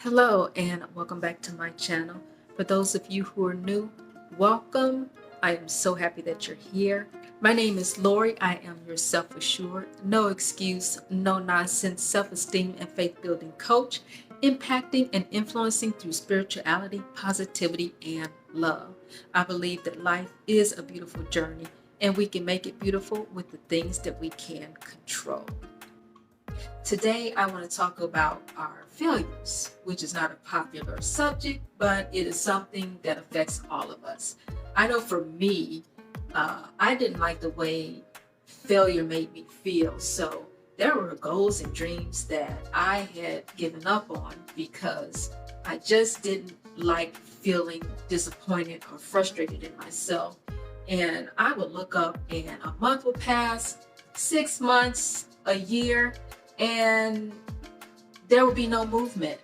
Hello and welcome back to my channel. For those of you who are new, welcome. I am so happy that you're here. My name is Lori. I am your self-assured, no excuse, no nonsense, self-esteem and faith-building coach, impacting and influencing through spirituality, positivity, and love. I believe that life is a beautiful journey and we can make it beautiful with the things that we can control. Today, I want to talk about our failures, which is not a popular subject, but it is something that affects all of us. I know for me, I didn't like the way failure made me feel. So there were goals and dreams that I had given up on because I just didn't like feeling disappointed or frustrated in myself. And I would look up and a month would pass, 6 months, a year, and there would be no movement.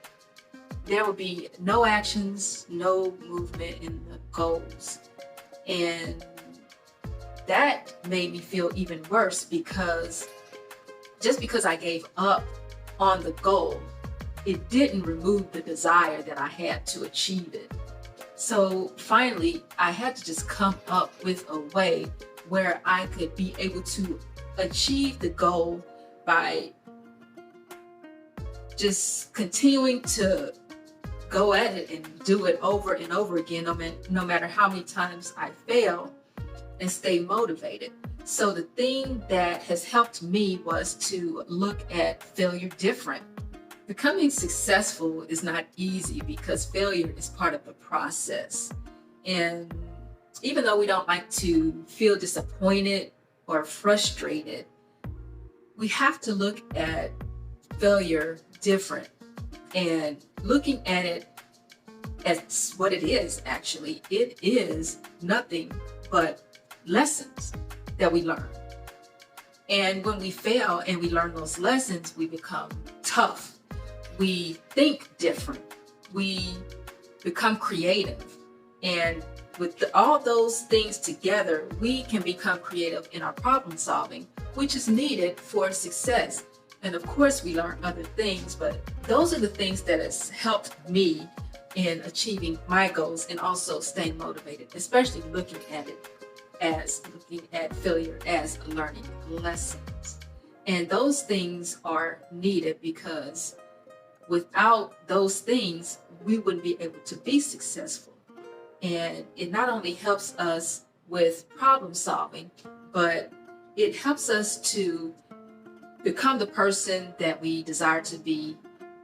There would be no actions, no movement in the goals. And that made me feel even worse because just because I gave up on the goal, it didn't remove the desire that I had to achieve it. So finally, I had to just come up with a way where I could be able to achieve the goal by just continuing to go at it and do it over and over again, no matter how many times I fail, and stay motivated. So the thing that has helped me was to look at failure different. Becoming successful is not easy because failure is part of the process. And even though we don't like to feel disappointed or frustrated, we have to look at failure different and looking at it as what it is. Actually, it is nothing but lessons that we learn. And when we fail and we learn those lessons, we become tough. We think different. We become creative. And with all those things together, we can become creative in our problem solving, which is needed for success. And of course, we learn other things, but those are the things that has helped me in achieving my goals and also staying motivated, especially looking at failure as learning lessons. And those things are needed because without those things, we wouldn't be able to be successful. And it not only helps us with problem solving, but it helps us to become the person that we desire to be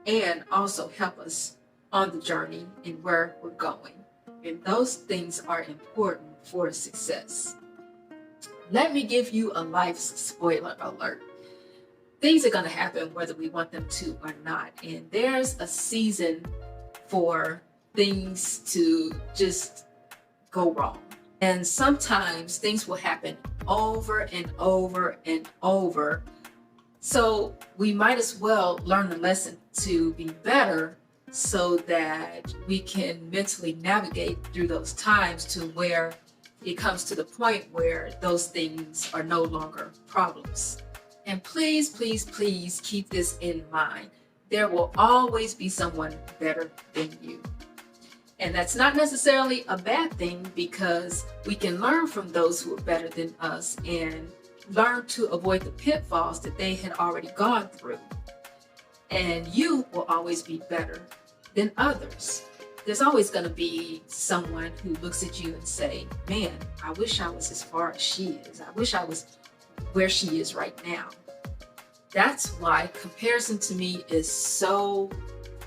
and also help us on the journey and where we're going. And those things are important for success. Let me give you a life spoiler alert. Things are going to happen whether we want them to or not. And there's a season for things to just go wrong. And sometimes things will happen over and over and over. So we might as well learn the lesson to be better so that we can mentally navigate through those times to where it comes to the point where those things are no longer problems. And please, please, please keep this in mind. There will always be someone better than you. And that's not necessarily a bad thing because we can learn from those who are better than us and learn to avoid the pitfalls that they had already gone through. And you will always be better than others. There's always going to be someone who looks at you and say, man, I wish I was as far as she is. I wish I was where she is right now. That's why comparison to me is so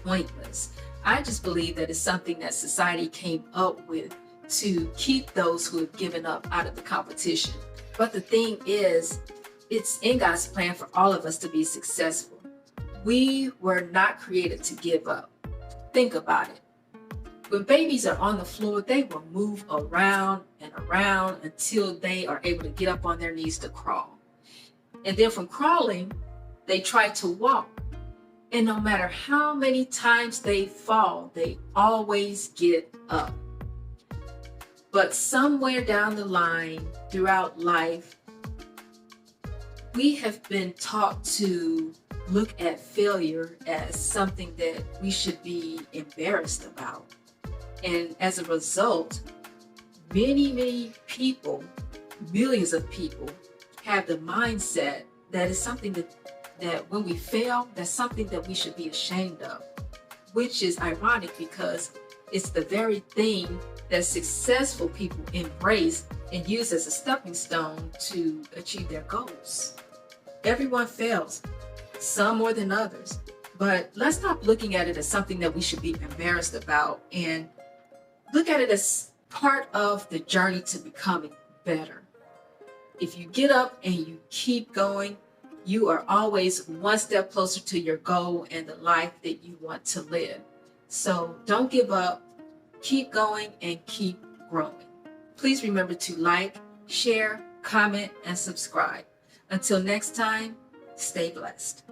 pointless. I just believe that it's something that society came up with to keep those who have given up out of the competition. But the thing is, it's in God's plan for all of us to be successful. We were not created to give up. Think about it. When babies are on the floor, they will move around and around until they are able to get up on their knees to crawl. And then from crawling, they try to walk. And no matter how many times they fall, they always get up. But somewhere down the line, throughout life, we have been taught to look at failure as something that we should be embarrassed about. And as a result, many people, millions of people, have the mindset that is something that when we fail, that's something that we should be ashamed of, which is ironic because it's the very thing that successful people embrace and use as a stepping stone to achieve their goals. Everyone fails, some more than others, but let's stop looking at it as something that we should be embarrassed about and look at it as part of the journey to becoming better. If you get up and you keep going, you are always one step closer to your goal and the life that you want to live. So don't give up, keep going, and keep growing. Please remember to like, share, comment, and subscribe. Until next time, stay blessed.